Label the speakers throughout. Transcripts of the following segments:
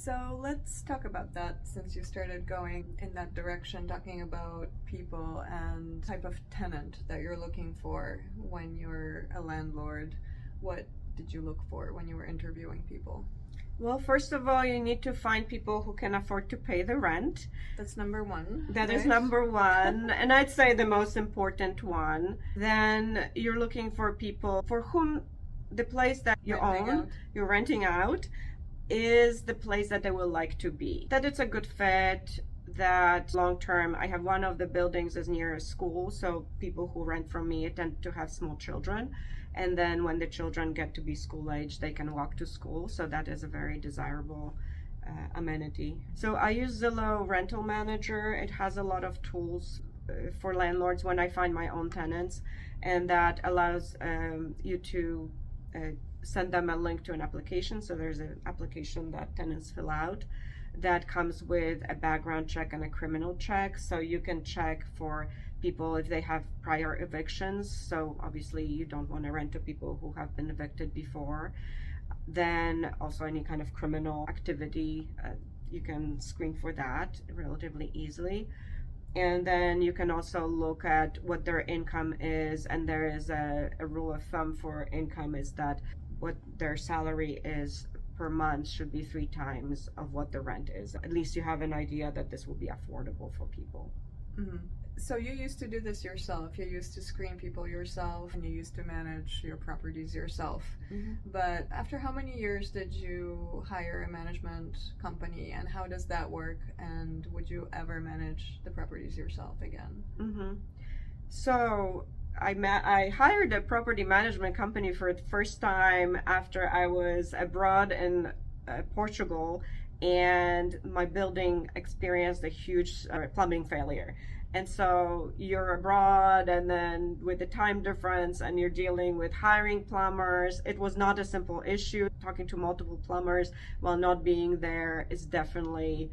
Speaker 1: So let's talk about that since you started going in that direction, talking about people and type of tenant that you're looking for when you're a landlord. What did you look for when you were interviewing people?
Speaker 2: Well, first of all, you need to find people who can afford to pay the rent.
Speaker 1: That's number one.
Speaker 2: That
Speaker 1: right?
Speaker 2: is number one, and I'd say the most important one. Then you're looking for people for whom the place that you you're renting out, is the place that they will like to be. That it's a good fit, that long term. I have one of the buildings is near a school, so people who rent from me tend to have small children. And then when the children get to be school age, they can walk to school. So that is a very desirable amenity. So I use Zillow Rental Manager. It has a lot of tools for landlords when I find my own tenants, and that allows you to send them a link to an application. So there's an application that tenants fill out that comes with a background check and a criminal check. So you can check for people if they have prior evictions. So obviously you don't want to rent to people who have been evicted before. Then also any kind of criminal activity, you can screen for that relatively easily. And then you can also look at what their income is, and there is a rule of thumb for income is that what their salary is per month should be 3 times of what the rent is. At least you have an idea that this will be affordable for people.
Speaker 1: Mm-hmm. So you used to do this yourself. You used to screen people yourself, and you used to manage your properties yourself.
Speaker 2: Mm-hmm.
Speaker 1: But after how many years did you hire a management company, and how does that work? And would you ever manage the properties yourself again?
Speaker 2: Mm-hmm. So I hired a property management company for the first time after I was abroad in Portugal, and my building experienced a huge plumbing failure. And so you're abroad, and then with the time difference, and you're dealing with hiring plumbers. It was not a simple issue. Talking to multiple plumbers while not being there is definitely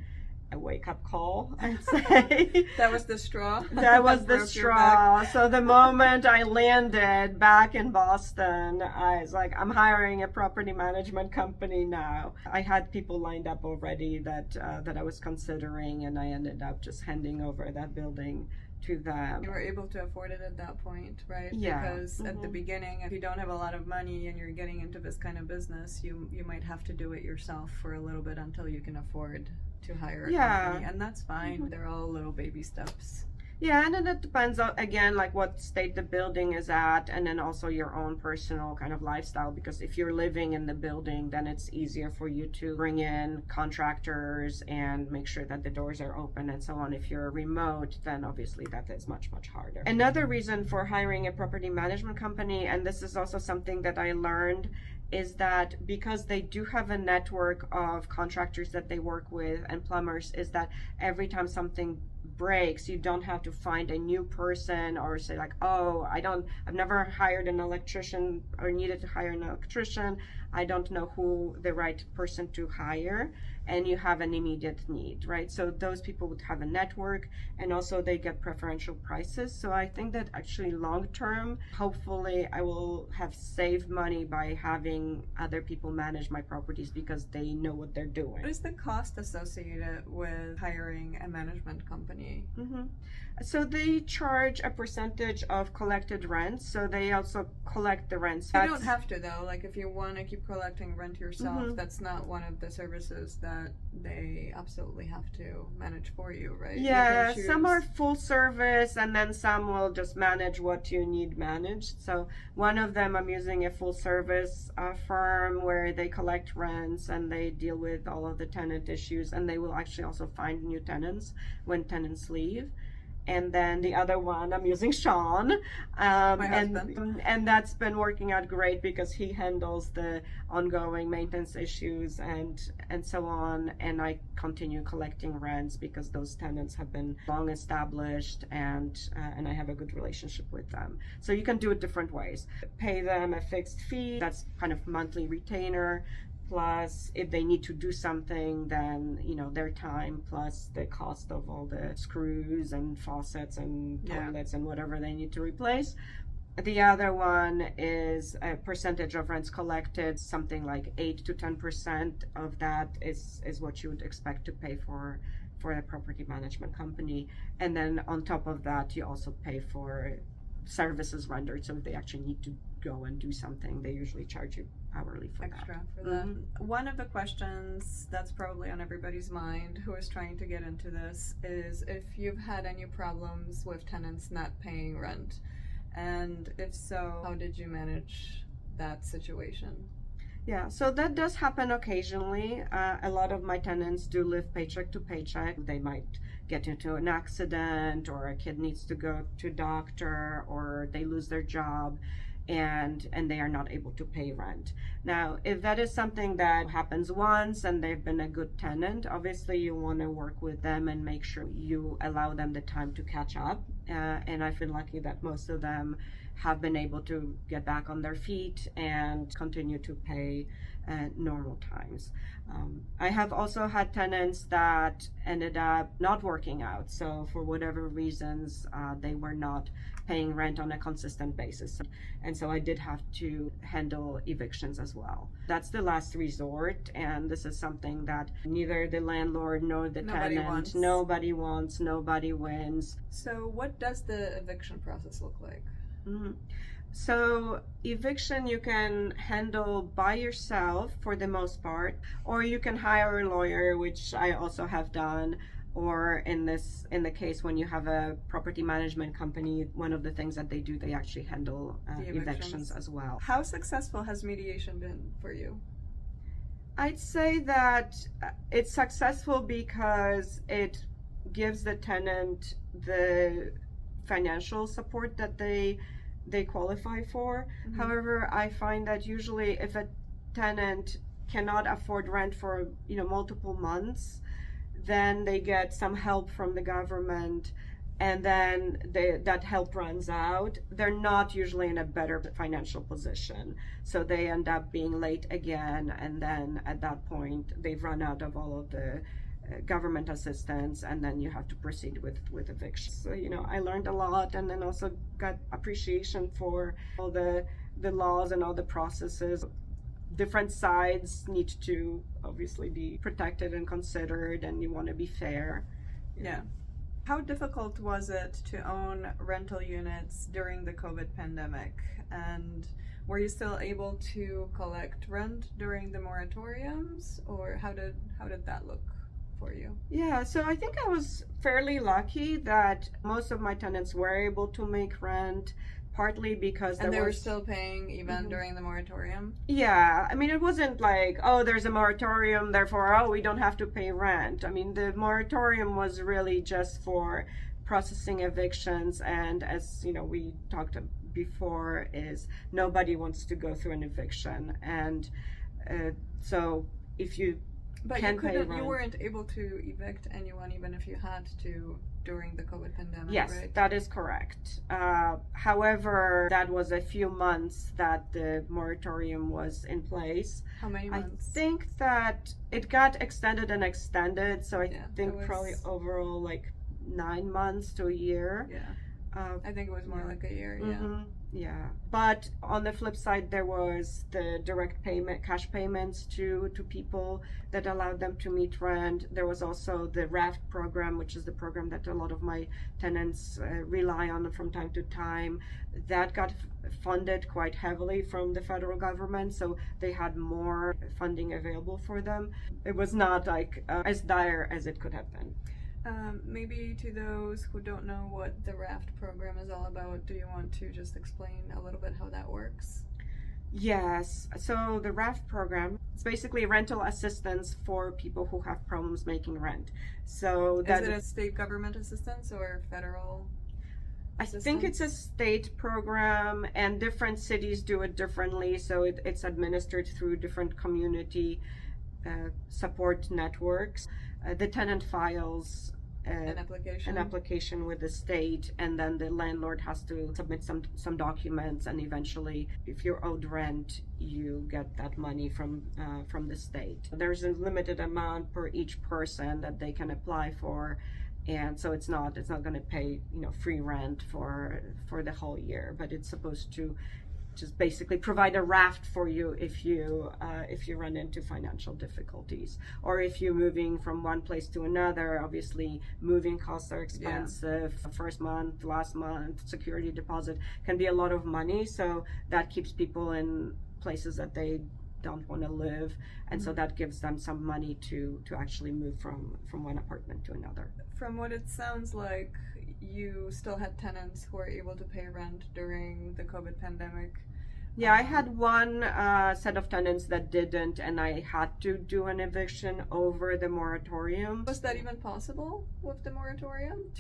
Speaker 2: a wake-up call, I'd say.
Speaker 1: That was the straw?
Speaker 2: That was the straw. So the moment I landed back in Boston, I was like, I'm hiring a property management company now. I had people lined up already that I was considering, and I ended up just handing over that building to them.
Speaker 1: You were able to afford it at that point, right?
Speaker 2: Yeah.
Speaker 1: Because at the beginning, if you don't have a lot of money and you're getting into this kind of business, you might have to do it yourself for a little bit until you can afford to hire a company, and that's fine. They're all little baby steps.
Speaker 2: Yeah, and then it depends on, again, like what state the building is at, and then also your own personal kind of lifestyle, because if you're living in the building, then it's easier for you to bring in contractors and make sure that the doors are open and so on. If you're remote, then obviously that is much, much harder. Another reason for hiring a property management company, and this is also something that I learned, is that because they do have a network of contractors that they work with and plumbers, is that every time something breaks, you don't have to find a new person or say like, oh, I've never hired an electrician or needed to hire an electrician. I don't know who the right person to hire, and you have an immediate need, right? So those people would have a network, and also they get preferential prices. So I think that actually long term, hopefully I will have saved money by having other people manage my properties because they know what they're doing.
Speaker 1: What is the cost associated with hiring a management company?
Speaker 2: Mm-hmm. So they charge a percentage of collected rent. So they also collect the rents.
Speaker 1: You don't have to though. Like if you want to keep collecting rent yourself, that's not one of the services that they absolutely have to manage for you, right?
Speaker 2: Yeah, some are full service, and then some will just manage what you need managed. So one of them, I'm using a full service firm where they collect rents and they deal with all of the tenant issues, and they will actually also find new tenants when tenants leave. And then the other one, I'm using Sean,
Speaker 1: my husband.
Speaker 2: And that's been working out great because he handles the ongoing maintenance issues and so on. And I continue collecting rents because those tenants have been long established, and I have a good relationship with them. So you can do it different ways. Pay them a fixed fee, that's kind of monthly retainer. Plus, if they need to do something, then, their time plus the cost of all the screws and faucets and toilets and whatever they need to replace. The other one is a percentage of rents collected, something like 8 to 10% of that is what you would expect to pay for a property management company. And then on top of that, you also pay for services rendered. So if they actually need to go and do something, they usually charge you hourly for
Speaker 1: extra for that. Mm-hmm. One of the questions that's probably on everybody's mind who is trying to get into this is if you've had any problems with tenants not paying rent, and if so, how did you manage that situation?
Speaker 2: Yeah, so that does happen occasionally. A lot of my tenants do live paycheck to paycheck. They might get into an accident, or a kid needs to go to a doctor, or they lose their job, and they are not able to pay rent. Now, if that is something that happens once and they've been a good tenant, obviously you want to work with them and make sure you allow them the time to catch up. And I've been lucky that most of them have been able to get back on their feet and continue to pay normal times. I have also had tenants that ended up not working out. So for whatever reasons, they were not paying rent on a consistent basis. And so I did have to handle evictions as well. That's the last resort. And this is something that neither the landlord nor the tenant, nobody wants, nobody wins.
Speaker 1: So what does the eviction process look like?
Speaker 2: Mm-hmm. So eviction you can handle by yourself for the most part, or you can hire a lawyer, which I also have done, or in the case when you have a property management company, one of the things that they do, they actually handle evictions as well.
Speaker 1: How successful has mediation been for you?
Speaker 2: I'd say that it's successful because it gives the tenant the financial support that they qualify for. Mm-hmm. However, I find that usually if a tenant cannot afford rent for multiple months, then they get some help from the government, and then that help runs out. They're not usually in a better financial position, so they end up being late again, and then at that point they've run out of all of the government assistance, and then you have to proceed with eviction. So I learned a lot, and then also got appreciation for all the laws and all the processes. Different sides need to obviously be protected and considered, and you want to be fair.
Speaker 1: Yeah. How difficult was it to own rental units during the COVID pandemic? And were you still able to collect rent during the moratoriums, or how did that look for you?
Speaker 2: Yeah, so I think I was fairly lucky that most of my tenants were able to make rent, partly because
Speaker 1: they were still paying even mm-hmm. during the moratorium?
Speaker 2: Yeah, I mean, it wasn't like, oh, there's a moratorium, therefore, we don't have to pay rent. I mean, the moratorium was really just for processing evictions, and as we talked before, is nobody wants to go through an eviction, and so if you
Speaker 1: you weren't able to evict anyone even if you had to during the COVID pandemic,
Speaker 2: yes,
Speaker 1: right?
Speaker 2: That is correct. However, that was a few months that the moratorium was in place.
Speaker 1: How many months?
Speaker 2: I think that it got extended and extended, so I think probably overall like 9 months to a year.
Speaker 1: Yeah. I think it was more like a year,
Speaker 2: mm-hmm. Yeah, but on the flip side, there was the direct payment, cash payments to people that allowed them to meet rent. There was also the RAFT program, which is the program that a lot of my tenants rely on from time to time. That got funded quite heavily from the federal government, so they had more funding available for them. It was not like as dire as it could have been.
Speaker 1: Maybe to those who don't know what the RAFT program is all about, do you want to just explain a little bit how that works?
Speaker 2: Yes. So the RAFT program is basically rental assistance for people who have problems making rent. So
Speaker 1: is it a state government assistance or federal assistance?
Speaker 2: I think it's a state program, and different cities do it differently. So it's administered through different community support networks. The tenant files an application with the state, and then the landlord has to submit some documents, and eventually, if you're owed rent, you get that money from the state. There's a limited amount per each person that they can apply for, And so it's not going to pay, free rent for the whole year, but it's supposed to just basically provide a raft for you if you run into financial difficulties, or if you're moving from one place to another. Obviously, moving costs are expensive. First month, last month, security deposit can be a lot of money. So that keeps people in places that they don't want to live, and so that gives them some money to actually move from one apartment to another.
Speaker 1: From what it sounds like, you still had tenants who were able to pay rent during the COVID pandemic.
Speaker 2: Yeah, I had one set of tenants that didn't, and I had to do an eviction over the moratorium.
Speaker 1: Was that even possible with the moratorium?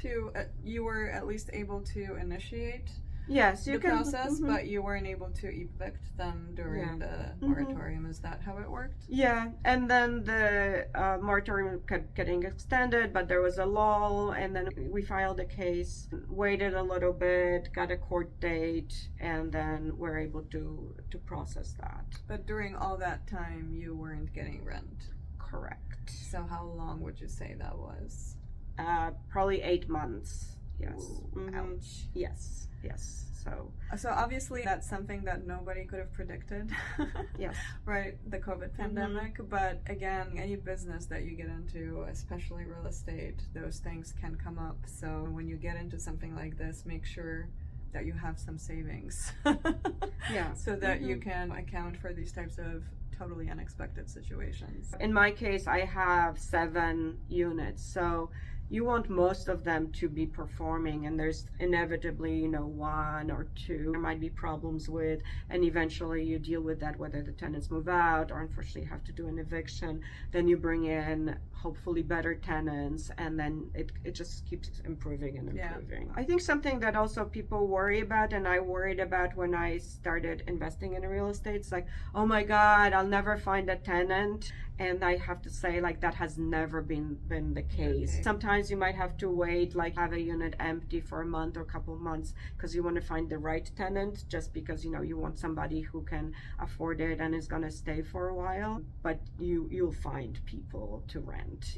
Speaker 1: You were at least able to initiate
Speaker 2: the
Speaker 1: process, but you weren't able to evict them during the moratorium. Is that how it worked?
Speaker 2: Yeah, and then the moratorium kept getting extended, but there was a lull, and then we filed a case, waited a little bit, got a court date, and then we're able to process that.
Speaker 1: But during all that time, you weren't getting rent?
Speaker 2: Correct.
Speaker 1: So how long would you say that was?
Speaker 2: Probably 8 months. Yes.
Speaker 1: Ooh, ouch.
Speaker 2: Yes.
Speaker 1: So obviously that's something that nobody could have predicted.
Speaker 2: Yes.
Speaker 1: Right, the COVID pandemic. But again, any business that you get into, especially real estate, those things can come up. So when you get into something like this, make sure that you have some savings. So that you can account for these types of totally unexpected situations.
Speaker 2: In my case, I have 7 units, so you want most of them to be performing, and there's inevitably, 1 or 2 there might be problems with, and eventually you deal with that, whether the tenants move out or unfortunately have to do an eviction. Then you bring in hopefully better tenants, and then it just keeps improving and improving. I think something that also people worry about, and I worried about when I started investing in real estate, it's like, oh my God, I'll never find a tenant. And I have to say, that has never been the case. Okay. Sometimes you might have to wait, have a unit empty for a month or a couple of months because you want to find the right tenant, just because, you want somebody who can afford it and is going to stay for a while. But you'll find people to rent.